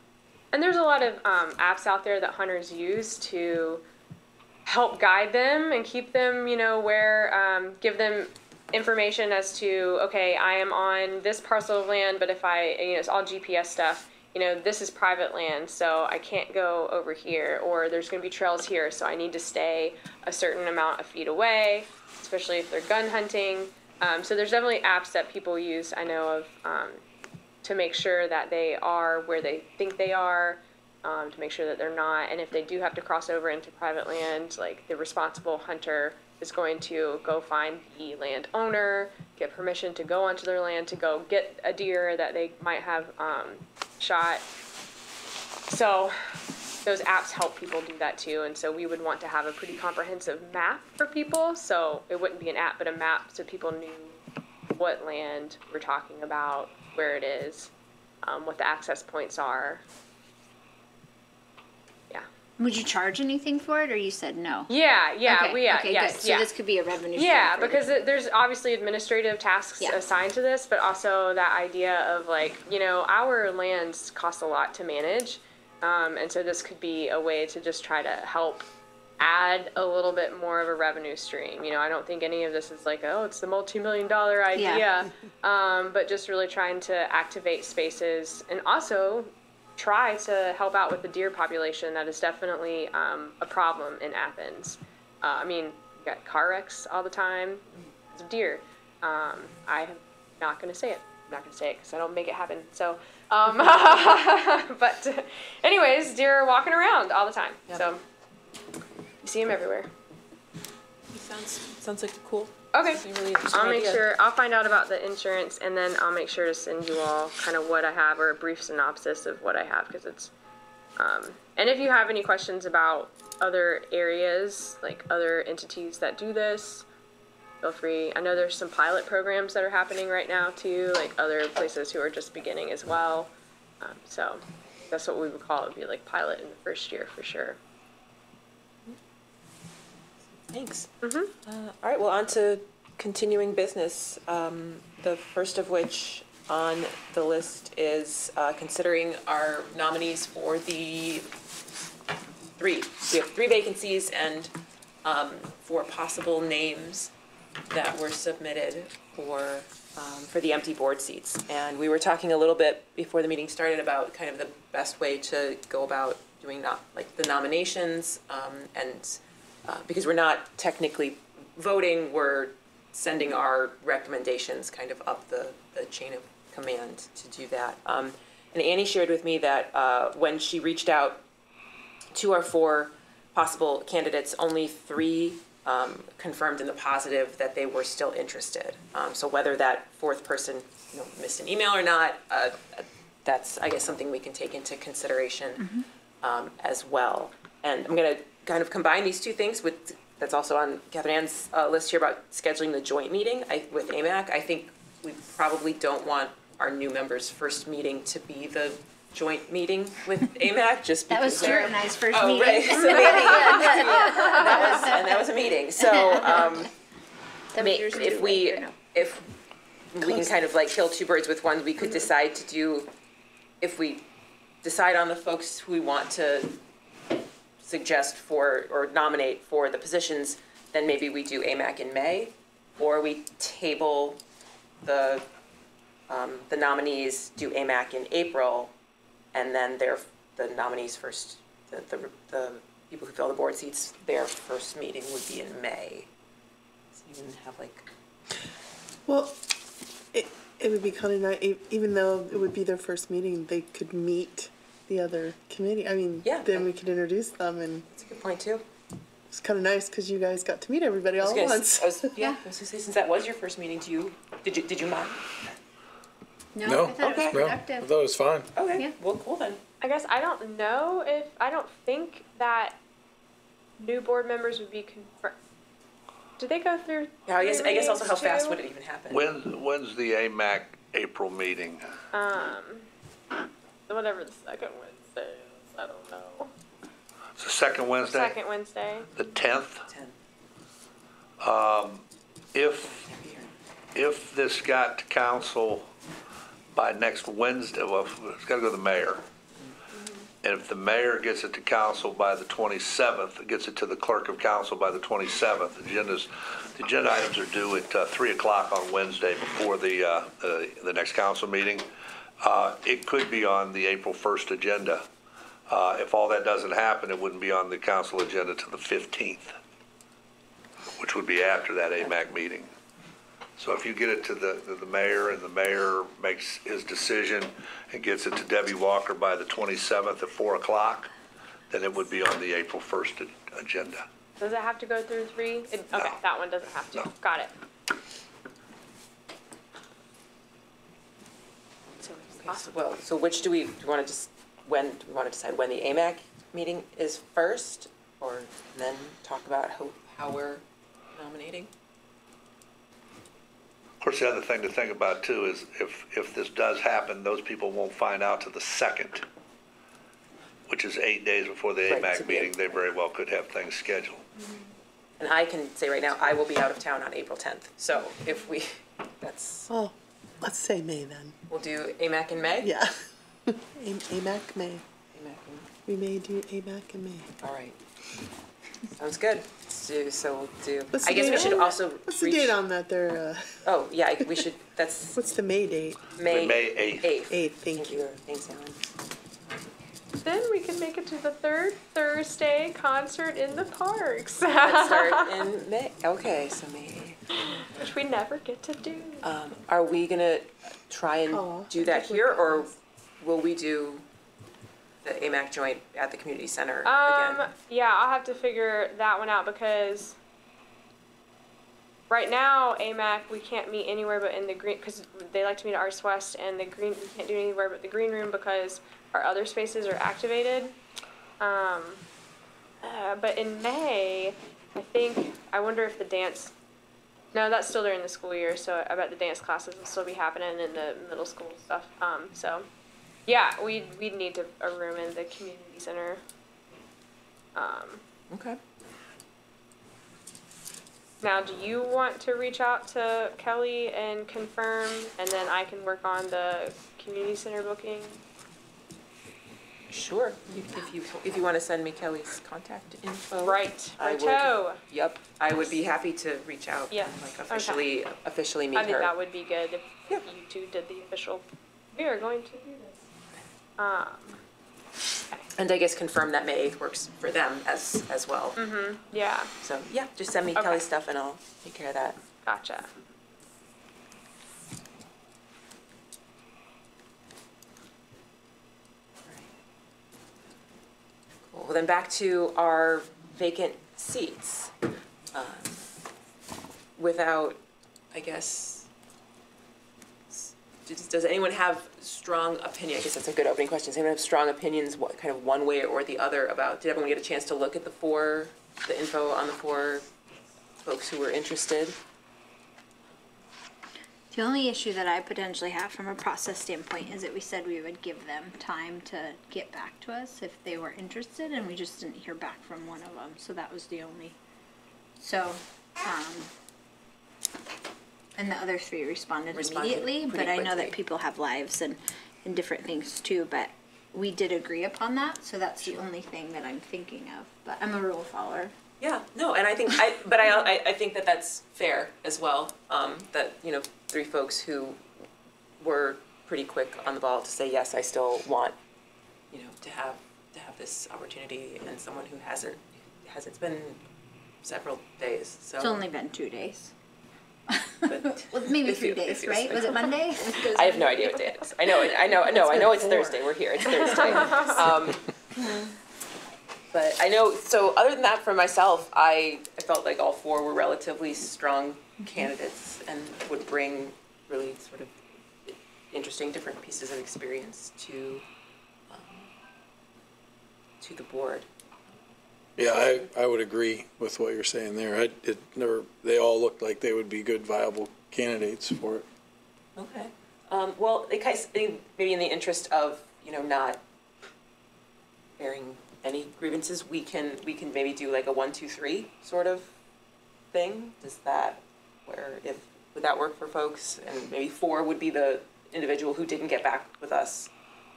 And there's a lot of apps out there that hunters use to help guide them and keep them, where, give them information as to, okay, I am on this parcel of land, but if it's all GPS stuff, this is private land, so I can't go over here, or there's going to be trails here, so I need to stay a certain amount of feet away, especially if they're gun hunting. So there's definitely apps that people use, I know of, to make sure that they are where they think they are, to make sure that they're not. And if they do have to cross over into private land, like the responsible hunter is going to go find the landowner, get permission to go onto their land to go get a deer that they might have shot. So those apps help people do that too. And so we would want to have a pretty comprehensive map for people. So it wouldn't be an app, but a map so people knew what land we're talking about, where it is, what the access points are. Yeah. Would you charge anything for it, or you said no? Yeah, Okay, yes, good. So this could be a revenue stream. Yeah, for you. because there's obviously administrative tasks Yeah. assigned to this, but also that idea of like, our lands cost a lot to manage. And so this could be a way to just try to help add a little bit more of a revenue stream. I don't think any of this is like, oh, it's the multi-million-dollar idea, but just really trying to activate spaces and also try to help out with the deer population that is definitely a problem in Athens. You got car wrecks all the time. It's deer. I'm not going to say it. I'm not going to say it because I don't make it happen. So, but anyways, deer are walking around all the time. Yep. So you see them everywhere. Sounds like a cool. Okay. It's a really interesting I'll make idea. sure, I'll find out about the insurance, and then I'll make sure to send you all kind of what I have, or a brief synopsis of what I have, because it's, and if you have any questions about other areas, like other entities that do this, feel free. I know there's some pilot programs that are happening right now too, like other places who are just beginning as well. So that's what we would call it, would be like pilot in the first year for sure. Thanks. All right, well, on to continuing business. The first of which on the list is considering our nominees for the we have 3 vacancies and 4 possible names that were submitted for the empty board seats. And we were talking a little bit before the meeting started about kind of the best way to go about doing the nominations, and because we're not technically voting, we're sending our recommendations kind of up the chain of command to do that. And Annie shared with me that when she reached out to our 4 possible candidates, only 3 confirmed in the positive that they were still interested. So whether that 4th person missed an email or not, that's, I guess, something we can take into consideration as well. And I'm going to kind of combine these 2 things with, that's also on Catherine Ann's list here about scheduling the joint meeting with AMAC. I think we probably don't want our new members' first meeting to be the joint meeting with AMAC, just because That was Stuart and I's first Oh, meeting. right. So that was a meeting. So if we can kind of like kill 2 birds with one, we could decide to do, if we decide on the folks who we want to suggest for or nominate for the positions, then maybe we do AMAC in May, or we table the nominees, do AMAC in April, and then the nominees first, the people who fill the board seats, their first meeting would be in May. So you wouldn't have Well, it would be kind of nice, even though it would be their first meeting, they could meet the other committee. I mean, Yeah. then we could introduce them, and that's a good point too. it's kind of nice because you guys got to meet everybody all at once. I was gonna say, since that was your first meeting, did you mind? No, I thought it was No, I productive. thought it was fine. Okay, Yeah. well, cool then. I guess I don't think that new board members would be confirmed. Did they go through? Yeah, I guess also how fast too? would it even happen? When's the AMAC April meeting? Whatever the second Wednesday is, I don't know. It's the second Wednesday? Second Wednesday. The 10th? 10. If this got to council by next Wednesday, well, it's got to go to the mayor. And if the mayor gets it to council by the 27th, gets it to the clerk of council by the 27th, the agenda items are due at 3 o'clock on Wednesday before the next council meeting. It could be on the April 1st agenda. If all that doesn't happen, it wouldn't be on the council agenda till the 15th, which would be after that AMAC meeting. So if you get it to the mayor and the mayor makes his decision and gets it to Debbie Walker by the 27th at 4 o'clock, then it would be on the April 1st agenda. Does it have to go through 3? Okay, No. that one doesn't have to. No. Got it. Well, so which do we want to just, when, do we want to decide when the AMAC meeting is first? Or then talk about how we're nominating? Of course, the other thing to think about too is if this does happen, those people won't find out till the 2nd, which is 8 days before the Right, AMAC so meeting. They very well could have things scheduled. And I can say right now, I will be out of town on April 10th. So if we, Well, let's say May then. we'll do AMAC in May? Yeah. AMAC May. AMAC in, We may do AMAC in May. all right. Sounds good. So we'll do, What's I the guess we date should on- also What's the reach- date on that there? Oh, yeah, we should, that's What's the May date? May May 8th. 8th. Thank you. Thanks, Ellen. Then we can make it to the third Thursday concert in the parks, Let's start in May. Okay, so May 8th. which we never get to do. Are we gonna try and Oh, do that here, or will we do the AMAC joint at the community center again? Yeah, I'll have to figure that one out because right now, AMAC, we can't meet anywhere but in the green, because they like to meet at Arts West, and the green, we can't do anywhere but the green room because our other spaces are activated. But in May, I wonder if the dance, no, that's still during the school year, so I bet the dance classes will still be happening in the middle school stuff. So, yeah, we'd need a room in the community center. Okay. Now, do you want to reach out to Kelly and confirm, and then I can work on the community center booking? Sure. If you want to send me Kelly's contact info. Right, I would- righto. Yep, I would be happy to reach out Yeah, and like okay. officially meet I think her. that would be good if Yeah. you two did the official, we are going to do this. And I guess confirm that May 8th works for them as well. Yeah, So, yeah, just send me Okay. Kelly's stuff and I'll take care of that. gotcha. Cool. Well, then back to our vacant seats. Without, I guess, does anyone have strong opinion? I guess that's a good opening question. Does anyone have strong opinions, what kind of one way or the other about, did everyone get a chance to look at the info on the 4 folks who were interested? The only issue that I potentially have from a process standpoint is that we said we would give them time to get back to us if they were interested, and we just didn't hear back from one of them, so that was the only. So, and the other 3 responded immediately, pretty but I know quickly. that people have lives and different things too, but we did agree upon that, so that's the only thing that I'm thinking of, but I'm a rule follower. Yeah, no, and I think, I think that that's fair as well, that, 3 folks who were pretty quick on the ball to say, yes, I still want, to have this opportunity, and someone who hasn't, it's been several days, so. It's only been 2 days. but Well, maybe it 3 feels- it days, feels right? like- Was it Monday? I have no idea what day it is. I know it's Thursday, we're here, it's Thursday. But I know, so other than that, for myself, I felt like all 4 were relatively strong candidates and would bring really sort of interesting, different pieces of experience to the board. Yeah, I would agree with what you're saying there. They all looked like they would be good, viable candidates for it. Okay. Well, maybe in the interest of, not bearing any grievances, we can maybe do like a 1, 2, 3 sort of thing. Would that work for folks? And maybe 4 would be the individual who didn't get back with us,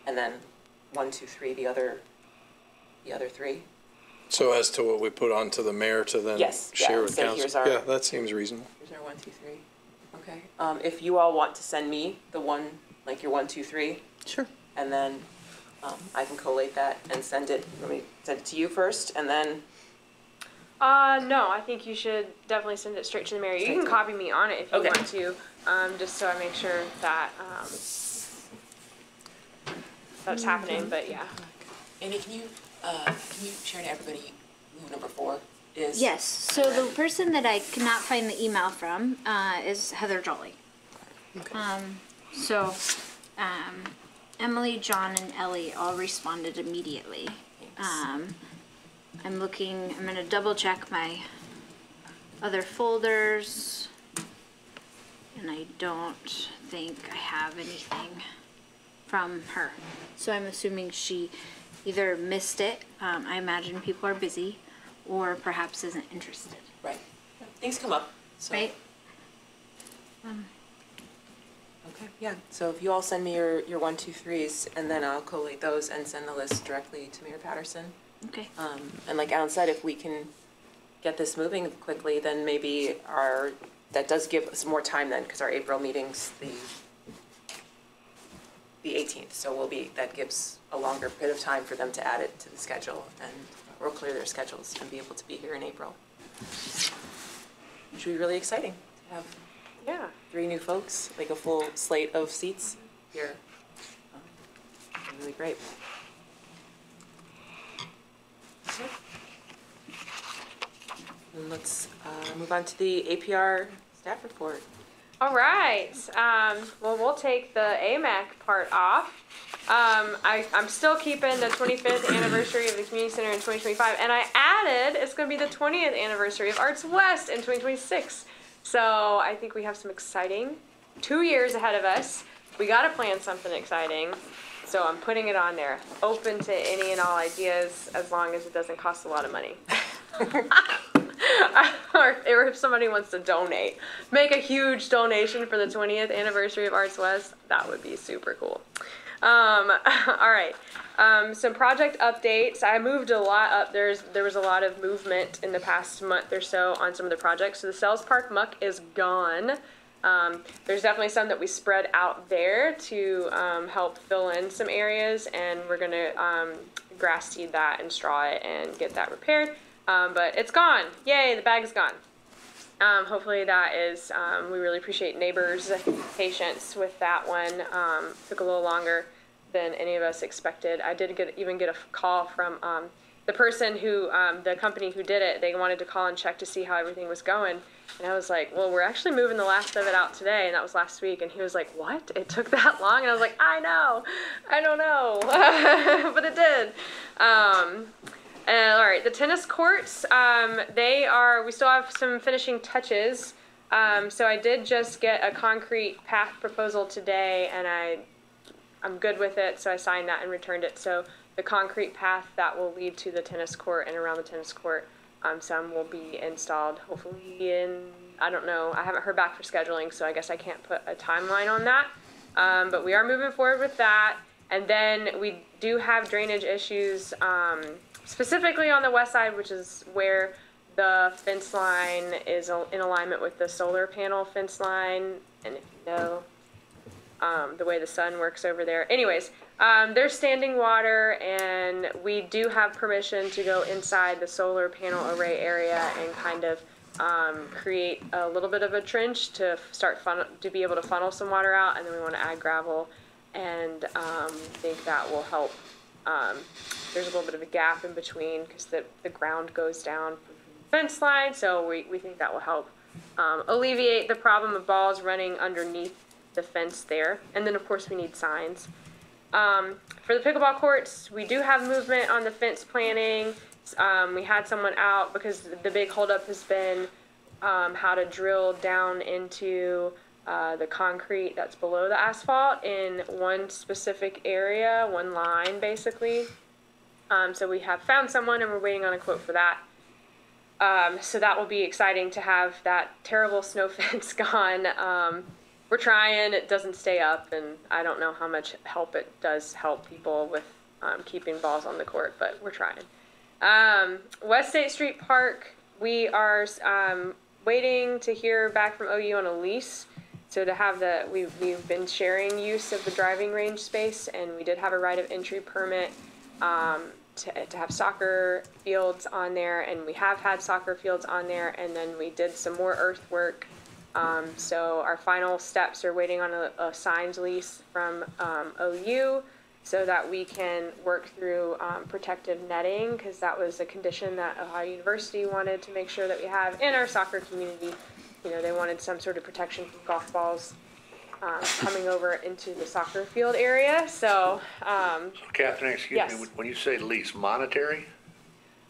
and then 1, 2, 3, the other 3. So as to what we put onto the mayor to then Yes, yeah, share with say, council? here's our- Yeah, that seems reasonable. Here's our 1, 2, 3. Okay. If you all want to send me the one, like your 1, 2, 3, Sure. and then I can collate that and send it. Let me send it to you first, and then. No, I think you should definitely send it straight to the mayor. You can copy me on it if you Okay. want to, just so I make sure that that's happening. But yeah. Amy, can you share to everybody who number 4 is? Yes, so the person that I could not find the email from is Heather Jolly. So Emily, John, and Ellie all responded immediately. I'm gonna double check my other folders, and I don't think I have anything from her. So I'm assuming she either missed it, I imagine people are busy, or perhaps isn't interested, Right. Things come up. So. right? Okay. Yeah. So if you all send me your 1, 2, 3s, and then I'll collate those and send the list directly to Mayor Patterson. Okay. And like Alan said, if we can get this moving quickly, then maybe that does give us more time then, because our April meeting's the 18th. So that gives a longer bit of time for them to add it to the schedule, and we'll clear their schedules and be able to be here in April. Which would be really exciting to have Yeah. 3 new folks, like a full slate of seats here. Really great. And let's move on to the APR staff report. All right. Well, we'll take the AMAC part off. I'm still keeping the 25th anniversary of the community center in 2025, and I added it's going to be the 20th anniversary of Arts West in 2026. So I think we have some exciting 2 years ahead of us. We got to plan something exciting. So I'm putting it on there. Open to any and all ideas, as long as it doesn't cost a lot of money. or if somebody wants to donate, make a huge donation for the 20th anniversary of Arts West. That would be super cool. All right. Some project updates. I moved a lot up. There was a lot of movement in the past month or so on some of the projects. So the Sells Park muck is gone. There's definitely some that we spread out there to help fill in some areas, and we're gonna grass seed that and straw it and get that repaired. But it's gone. Yay, the bag is gone. Hopefully that is, we really appreciate neighbors' patience with that one. Took a little longer than any of us expected. I did even get a call from the person who, the company who did it. They wanted to call and check to see how everything was going. And I was like, well, we're actually moving the last of it out today, and that was last week. And he was like, what? It took that long? And I was like, I know. I don't know. But it did. All right, the tennis courts, we still have some finishing touches. So I did just get a concrete path proposal today, and I'm good with it, so I signed that and returned it. So the concrete path that will lead to the tennis court and around the tennis court, some will be installed hopefully I don't know, I haven't heard back for scheduling, so I guess I can't put a timeline on that. But we are moving forward with that. And then we do have drainage issues, specifically on the west side, which is where the fence line is in alignment with the solar panel fence line. And if you know the way the sun works over there. Anyways, there's standing water, and we do have permission to go inside the solar panel array area and kind of create a little bit of a trench to to be able to funnel some water out, and then we want to add gravel, and think that will help. There's a little bit of a gap in between because the ground goes down from the fence line, so we think that will help alleviate the problem of balls running underneath the fence there. And then of course we need signs. For the pickleball courts, we do have movement on the fence planning. We had someone out because the big holdup has been how to drill down into the concrete that's below the asphalt in one specific area, one line basically. So we have found someone and we're waiting on a quote for that. So that will be exciting to have that terrible snow fence gone. We're trying, it doesn't stay up, and I don't know how much help it does help people with keeping balls on the court, but we're trying. West State Street Park, we are waiting to hear back from OU on a lease. So to have we've been sharing use of the driving range space, and we did have a right of entry permit to have soccer fields on there, and we have had soccer fields on there, and then we did some more earthwork. So our final steps are waiting on a signed lease from OU so that we can work through protective netting, because that was a condition that Ohio University wanted to make sure that we have in our soccer community. You know, they wanted some sort of protection from golf balls coming over into the soccer field area. So, Catherine, excuse yes. me, when you say lease, monetary?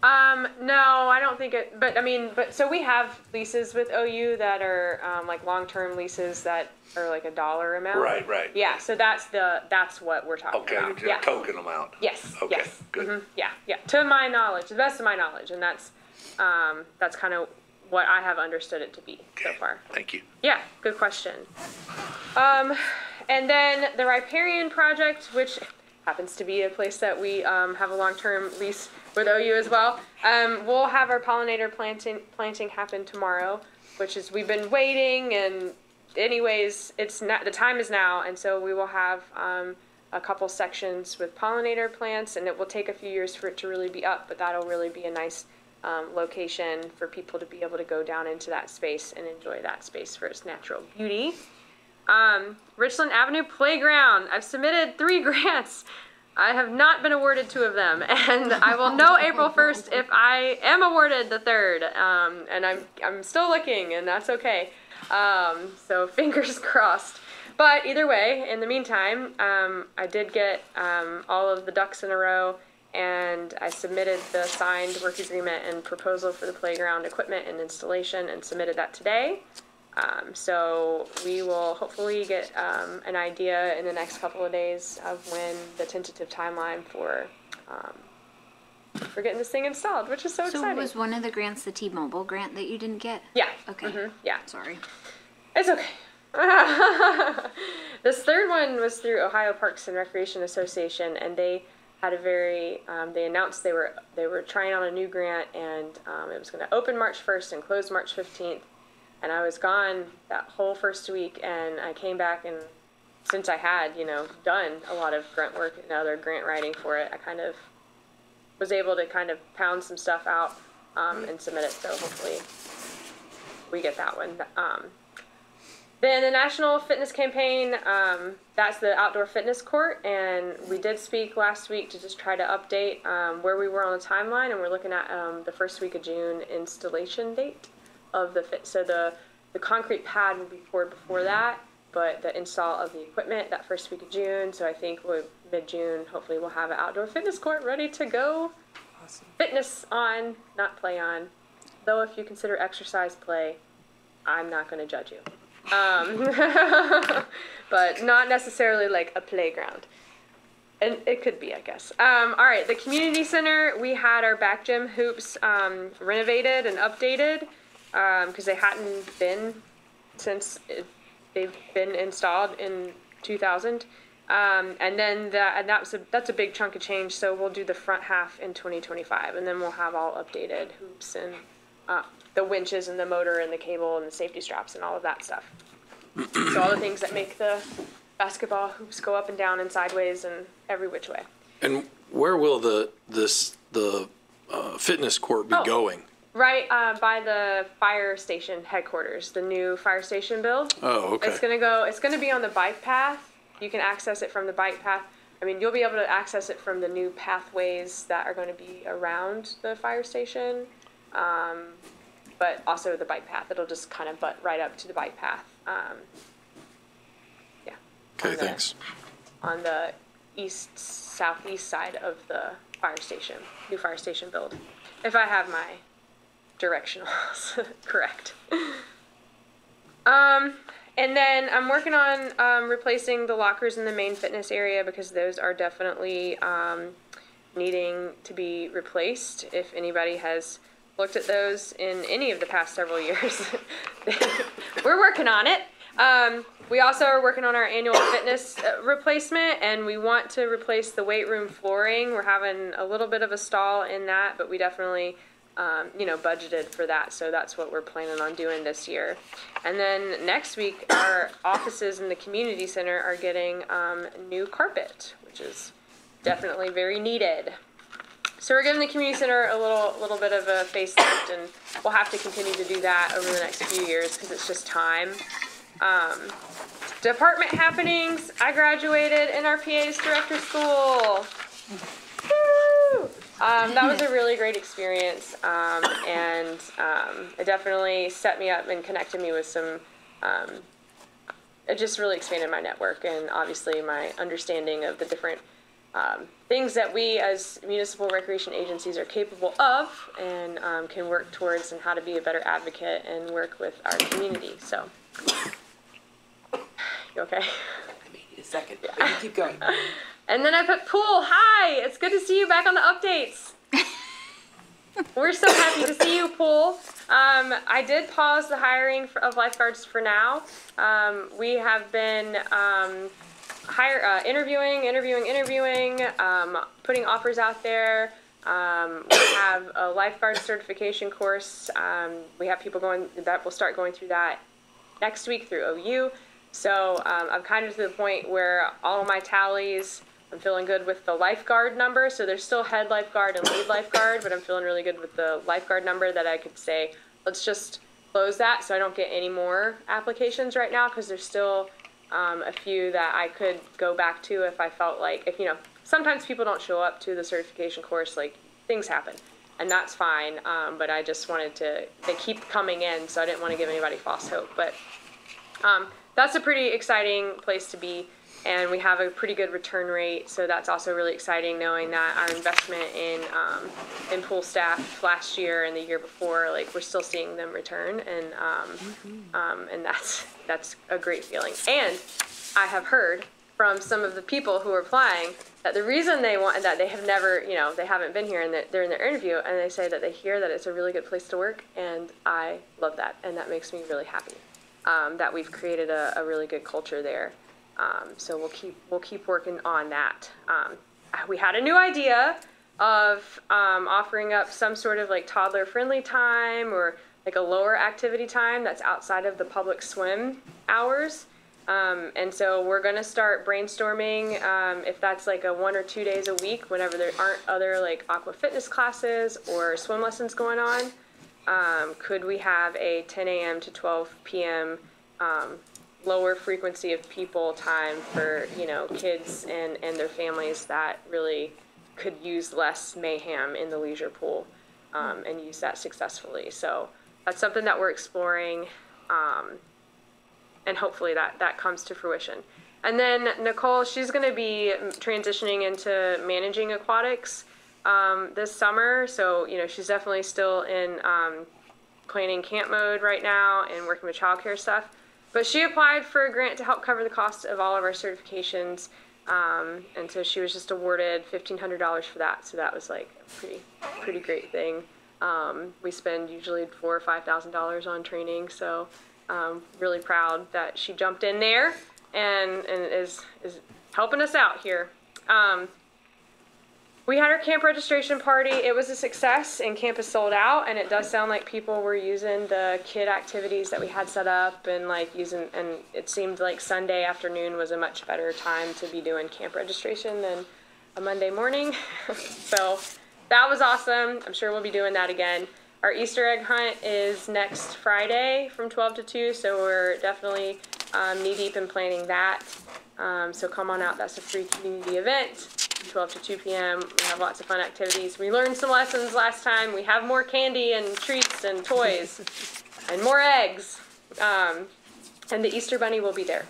No, I don't think it, but I mean, so we have leases with OU that are, like long-term leases that are like $1 amount. Right. Yeah, so that's what we're talking Okay, about. it's a Yeah. token amount. Yes, Okay, yes. good. Mhm, yeah, to my knowledge, to the best of my knowledge, and that's kind of what I have understood it to be so far. Thank you. Yeah, good question. And then the Riparian project, which happens to be a place that we have a long-term lease with OU as well. We'll have our pollinator planting happen tomorrow, which is, we've been waiting, and anyways, it's not, the time is now, and so we will have a couple sections with pollinator plants, and it will take a few years for it to really be up, but that'll really be a nice location for people to be able to go down into that space and enjoy that space for its natural beauty. Richland Avenue Playground. I've submitted 3 grants. I have not been awarded 2 of them, and I will know April 1st if I am awarded the 3rd. And I'm still looking, and that's okay. So fingers crossed. But either way, in the meantime, I did get all of the ducks in a row, and I submitted the signed work agreement and proposal for the playground equipment and installation and submitted that today. So we will hopefully get an idea in the next couple of days of when the tentative timeline for getting this thing installed, which is so exciting. So was one of the grants the T-Mobile grant that you didn't get? Yeah. Okay. Yeah. Sorry. It's okay. This third one was through Ohio Parks and Recreation Association, and they had a very, they announced they were trying out a new grant, and it was going to open March 1st and close March 15th. And I was gone that whole first week, and I came back, and since I had, done a lot of grunt work and other grant writing for it, I kind of was able to kind of pound some stuff out and submit it. So hopefully we get that one. Then the National Fitness Campaign, that's the outdoor fitness court, and we did speak last week to just try to update where we were on the timeline, and we're looking at the first week of June installation date of so the concrete pad will be poured before that, but the install of the equipment that first week of June. So I think mid-June, hopefully we'll have an outdoor fitness court ready to go. Awesome. Fitness on, not play on. Though if you consider exercise play, I'm not going to judge you. But not necessarily like a playground. And it could be, I guess. All right, the community center, we had our back gym hoops renovated and updated because they hadn't been since they've been installed in 2000. And then that's a big chunk of change, so we'll do the front half in 2025, and then we'll have all updated hoops and the winches and the motor and the cable and the safety straps and all of that stuff. So all the things that make the basketball hoops go up and down and sideways and every which way. And where will the fitness court be going? Right by the fire station headquarters, the new fire station build. Oh, okay. It's gonna be on the bike path. You can access it from the bike path. I mean, you'll be able to access it from the new pathways that are going to be around the fire station, but also the bike path. It'll just kind of butt right up to the bike path. Yeah. Okay, thanks. On the southeast side of the fire station, new fire station build. If I have my directionals correct. And then I'm working on replacing the lockers in the main fitness area because those are definitely needing to be replaced. If anybody has looked at those in any of the past several years, we're working on it. We also are working on our annual fitness replacement, and we want to replace the weight room flooring. We're having a little bit of a stall in that, but we definitely budgeted for that, so that's what we're planning on doing this year. And then next week, our offices in the community center are getting new carpet, which is definitely very needed. So we're giving the community center a little bit of a facelift, and we'll have to continue to do that over the next few years because it's just time. Department happenings. I graduated in our PA's director school. Woo! That was a really great experience, and it definitely set me up and connected me with some, it just really expanded my network and obviously my understanding of the different things that we as municipal recreation agencies are capable of and can work towards, and how to be a better advocate and work with our community. So, you okay? I may need a second, but you keep going. And then I put pool. Hi, it's good to see you back on the updates. We're so happy to see you, Pool. I did pause the hiring of lifeguards for now. We have been interviewing, putting offers out there. We have a lifeguard certification course. We have people that will start going through that next week through OU. So I'm kind of to the point where all of my tallies, I'm feeling good with the lifeguard number. So there's still head lifeguard and lead lifeguard, but I'm feeling really good with the lifeguard number that I could say, let's just close that so I don't get any more applications right now, because there's still a few that I could go back to if I felt like, sometimes people don't show up to the certification course, like things happen, and that's fine. But I just wanted they keep coming in, so I didn't want to give anybody false hope. But that's a pretty exciting place to be. And we have a pretty good return rate, so that's also really exciting, knowing that our investment in pool staff last year and the year before, like, we're still seeing them return, and that's a great feeling. And I have heard from some of the people who are applying that the reason they want that, they have never, they haven't been here, and that they're in their interview, and they say that they hear that it's a really good place to work, and I love that, and that makes me really happy that we've created a really good culture there. So we'll keep working on that. We had a new idea of offering up some sort of like toddler friendly time, or like a lower activity time that's outside of the public swim hours. And so we're going to start brainstorming if that's like a 1 or 2 days a week, whenever there aren't other like aqua fitness classes or swim lessons going on. Could we have a 10 a.m. to 12 p.m. Lower frequency of people time for kids and their families that really could use less mayhem in the leisure pool, and use that successfully. So that's something that we're exploring, and hopefully that comes to fruition. And then Nicole, she's going to be transitioning into managing aquatics this summer. So she's definitely still in planning camp mode right now and working with childcare stuff. But she applied for a grant to help cover the cost of all of our certifications, and so she was just awarded $1,500 for that. So that was like a pretty great thing. We spend usually $4,000 or $5,000 on training, so really proud that she jumped in there and is helping us out here. We had our camp registration party. It was a success, and camp is sold out, and it does sound like people were using the kid activities that we had set up, and and it seemed like Sunday afternoon was a much better time to be doing camp registration than a Monday morning. So that was awesome. I'm sure we'll be doing that again. Our Easter egg hunt is next Friday from 12 to 2, so we're definitely knee-deep in planning that. So come on out. That's a free community event. 12 to 2 p.m. We have lots of fun activities. We learned some lessons last time. We have more candy and treats and toys and more eggs. And the Easter Bunny will be there.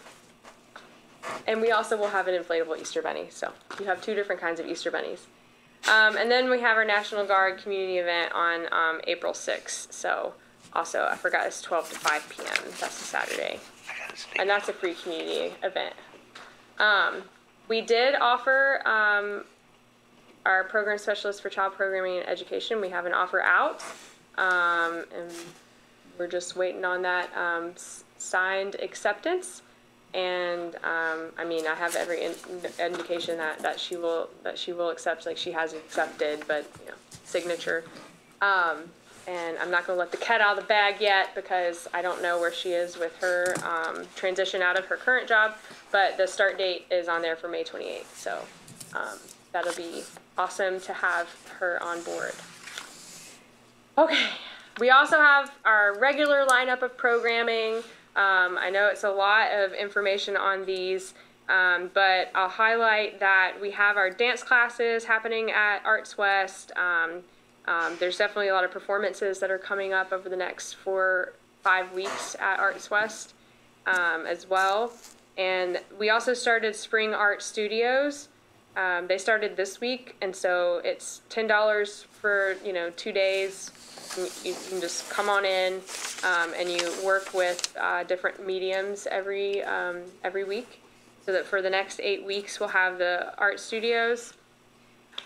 And we also will have an inflatable Easter Bunny. So you have 2 different kinds of Easter Bunnies. And then we have our National Guard community event on April 6th. So also, I forgot, it's 12 to 5 p.m. That's a Saturday. I gotta and that's a free community event. We did offer our program specialist for child programming and education. We have an offer out, and we're just waiting on that signed acceptance. And I mean, I have every indication that she will accept. Like, she has accepted, but signature. And I'm not going to let the cat out of the bag yet because I don't know where she is with her transition out of her current job. But the start date is on there for May 28th. So that'll be awesome to have her on board. Okay. We also have our regular lineup of programming. I know it's a lot of information on these, but I'll highlight that we have our dance classes happening at Arts West. There's definitely a lot of performances that are coming up over the next 4-5 weeks at Arts West as well. And we also started Spring Art Studios. They started this week, and so it's $10 for 2 days. You can just come on in, and you work with different mediums every week. So that for the next 8 weeks, we'll have the art studios.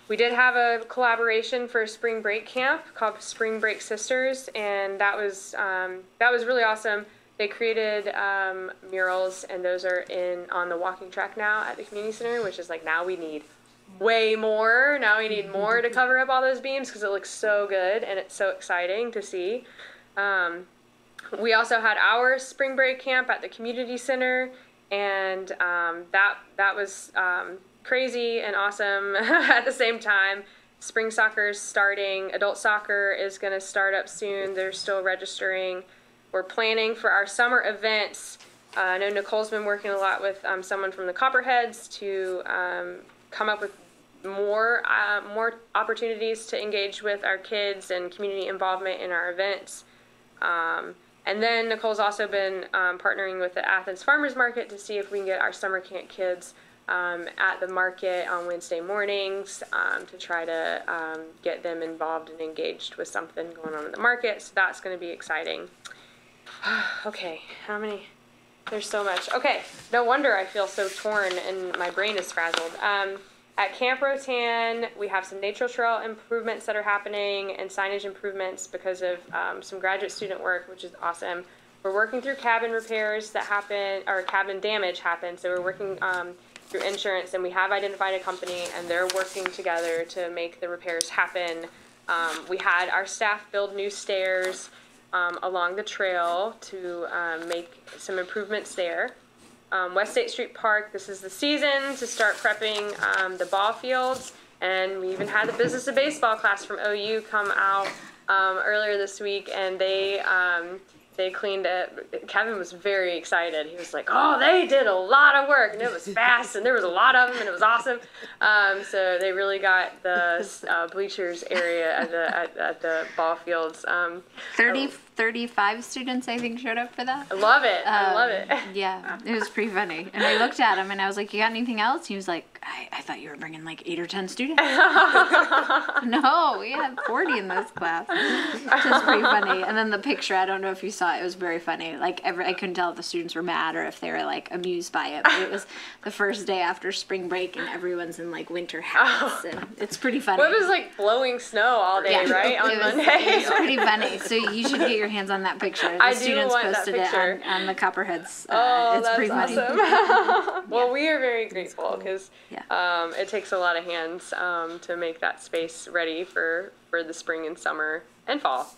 We did have a collaboration for a spring break camp called Spring Break Sisters, and that was really awesome. They created murals, and those are on the walking track now at the community center, which is like, now we need way more. Now we need more to cover up all those beams because it looks so good and it's so exciting to see. We also had our spring break camp at the community center, and that was crazy and awesome at the same time. Spring soccer's starting. Adult soccer is going to start up soon. They're still registering. We're planning for our summer events. I know Nicole's been working a lot with someone from the Copperheads to come up with more opportunities to engage with our kids and community involvement in our events. And then Nicole's also been partnering with the Athens Farmers Market to see if we can get our summer camp kids at the market on Wednesday mornings to try to get them involved and engaged with something going on in the market. So that's going to be exciting. Okay, how many? There's so much. Okay, no wonder I feel so torn and my brain is frazzled. At Camp Rotan, we have some nature trail improvements that are happening and signage improvements because of some graduate student work, which is awesome. We're working through cabin repairs that happen, or cabin damage happened, so we're working through insurance, and we have identified a company, and they're working together to make the repairs happen. We had our staff build new stairs along the trail to make some improvements there. West State Street Park, this is the season to start prepping the ball fields, and we even had the business of baseball class from OU come out earlier this week, and they cleaned it. Kevin was very excited. He was like, "Oh, they did a lot of work, and it was fast, and there was a lot of them, and it was awesome." So they really got the bleachers area at the ball fields. 35 students, I think, showed up for that. I love it. I love it. Yeah, it was pretty funny. And I looked at him and I was like, "You got anything else?" He was like, I thought you were bringing like 8 or 10 students. No, we had 40 in this class. Which is pretty funny. And then the picture, I don't know if you saw it, it was very funny. Like, I couldn't tell if the students were mad or if they were like amused by it. But it was the first day after spring break and everyone's in like winter hats. And it's pretty funny. Well, it was like blowing snow all day, right? On Monday. It was pretty funny. So you should get your hands on that picture. The I students do want posted that picture. it on the Copperheads. Oh, it's that's pretty funny. awesome. Well, we are very grateful because Yeah. it takes a lot of hands to make that space ready for the spring and summer and fall.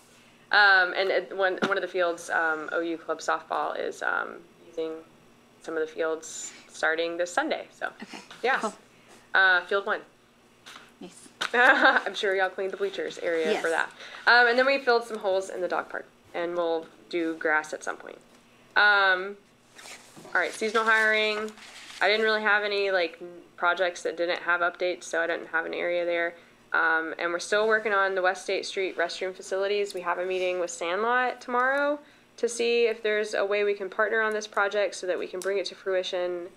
One of the fields, OU Club Softball, is using some of the fields starting this Sunday. So, Okay. yeah. Cool. Field 1. Nice. I'm sure y'all cleaned the bleachers area Yes. for that. And then we filled some holes in the dog park, and we'll do grass at some point. All right, seasonal hiring. I didn't really have any like projects that didn't have updates, so I didn't have an area there. And we're still working on the West State Street restroom facilities. We have a meeting with Sandlot tomorrow to see if there's a way we can partner on this project so that we can bring it to fruition,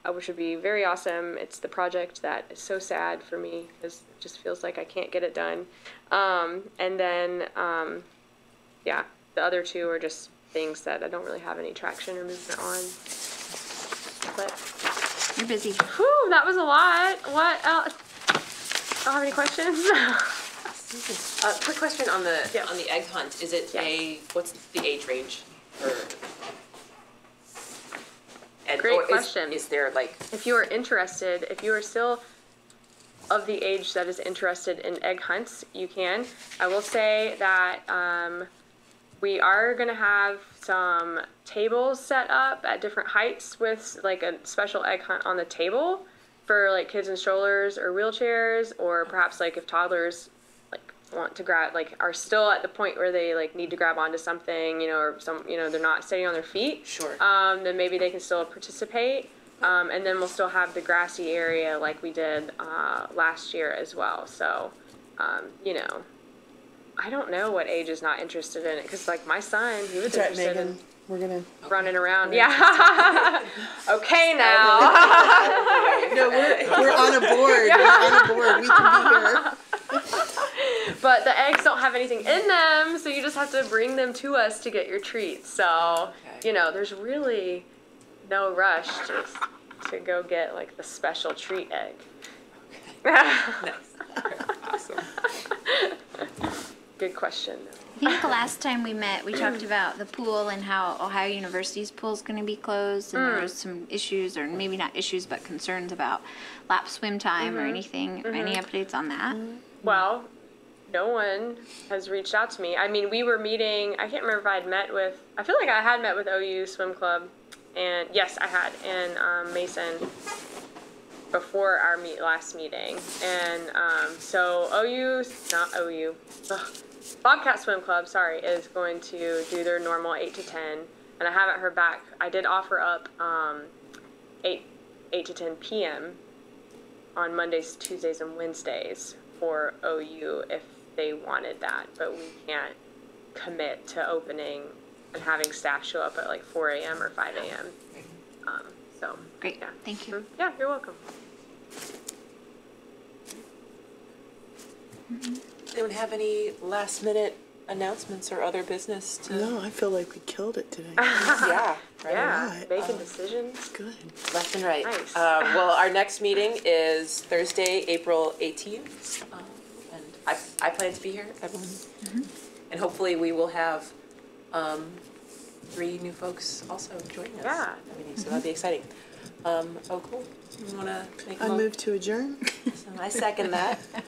which would be very awesome. It's the project that is so sad for me because it just feels like I can't get it done. And then, yeah, the other two are just things that I don't really have any traction or movement on. But You're busy. whew, that was a lot. What else? I don't have any questions. Quick question on the Yes. egg hunt. Is it Yes. what's the age range for? And, Great or question. Is there like? If you are interested, if you are still of the age that is interested in egg hunts, you can. I will say that we are going to have some tables set up at different heights with like a special egg hunt on the table for like kids in strollers or wheelchairs, or perhaps like if toddlers like want to grab, like are still at the point where they like need to grab onto something, you know, or some, you know, they're not sitting on their feet. Sure. Then maybe they can still participate. And then we'll still have the grassy area like we did last year as well. So, you know, I don't know what age is not interested in it, because like my son, he was That's right, interested Megan. We're gonna. in running around. Yeah. Okay now. No, we're on a board. We're on a board. We can be here. But the eggs don't have anything in them, so you just have to bring them to us to get your treats. So, Okay. you know, there's really no rush to go get like the special treat egg. Nice. Awesome. Good question. I think the last time we met, we talked about the pool and how Ohio University's pool is going to be closed, and there was some issues, or maybe not issues, but concerns about lap swim time or anything. Any updates on that? Well, no one has reached out to me. I mean, we were meeting, I can't remember if I had met with, I feel like I had met with OU Swim Club, and yes, I had, in Mason before our last meeting. And so Bobcat Swim Club, sorry, is going to do their normal 8 to 10, and I haven't heard back. I did offer up 8 to 10 p.m. on Mondays, Tuesdays, and Wednesdays for OU if they wanted that, but we can't commit to opening and having staff show up at like 4 a.m. or 5 a.m. So Great. yeah. Thank you. Yeah, you're welcome. Anyone have any last minute announcements or other business to? No, I feel like we killed it today. Yeah. Right. Yeah, right. making decisions. Good. Left and right. Nice. Well, our next meeting is Thursday, April 18th. And I plan to be here, everyone. And hopefully we will have 3 new folks also joining us. Yeah. at the meeting, so that'll be exciting. Oh, cool. You want to make a I motion? move to adjourn. I second that.